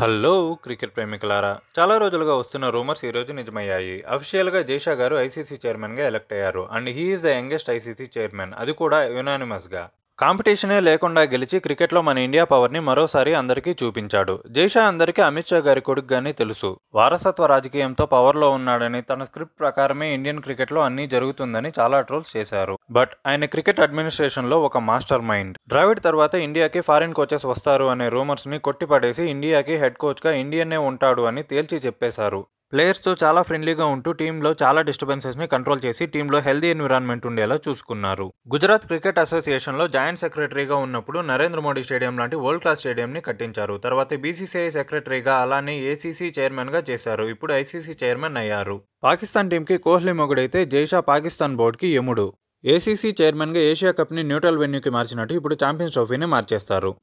Hello cricket ప్రేమికులారా, చాలా రోజులుగా వస్తున్న రూమర్స్ ఈ రోజు నిజమయ్యాయి. అఫీషియల్గా జైషా గారు ఐసీసీ చైర్మన్గా ఎలక్ట్ అయ్యారు. And he is the youngest ICC chairman, అది కూడా యునానిమస్గా. కాంపిటీషనే లేకుండా గెలిచి క్రికెట్లో మన ఇండియా పవర్ని మరోసారి అందరికీ చూపించాడు. జైషా అందరికీ అమిత్ షా గారి కొడుకుగానే తెలుసు. వారసత్వ రాజకీయంతో పవర్లో ఉన్నాడని, తన స్క్రిప్ట్ ప్రకారమే ఇండియన్ క్రికెట్లో అన్నీ జరుగుతుందని చాలా ట్రోల్స్ చేశారు. బట్ ఆయన క్రికెట్ అడ్మినిస్ట్రేషన్లో ఒక మాస్టర్ మైండ్. ద్రావిడ్ తర్వాత ఇండియాకి ఫారిన్ కోచెస్ వస్తారు అనే రూమర్స్ని కొట్టిపడేసి ఇండియాకి హెడ్ కోచ్గా ఇండియన్నే ఉంటాడు అని తేల్చి చెప్పేశారు. ప్లేయర్స్తో చాలా ఫ్రెండ్లీగా ఉంటూ టీంలో చాలా డిస్టర్బెన్సెస్ని కంట్రోల్ చేసి టీంలో హెల్దీ ఎన్విరాన్మెంట్ ఉండేలా చూసుకున్నారు. గుజరాత్ క్రికెట్ అసోసియేషన్లో జాయింట్ సెక్రటరీగా ఉన్నప్పుడు నరేంద్ర మోడీ స్టేడియం లాంటి వరల్డ్ క్లాస్ స్టేడియంని కట్టించారు. తర్వాత బీసీసీఐ సెక్రటరీగా, అలానే ఏసీసీ చైర్మన్గా చేశారు. ఇప్పుడు ఐసీసీ చైర్మన్ అయ్యారు. పాకిస్తాన్ టీంకి కోహ్లీ మొగుడైతే జైషా పాకిస్తాన్ బోర్డుకి యముడు. ఏసీసీ చైర్మన్గా ఏషియా కప్ని న్యూట్రల్ వెన్యూకి మార్చినట్టు ఇప్పుడు ఛాంపియన్స్ ట్రోఫీని మార్చేస్తారు.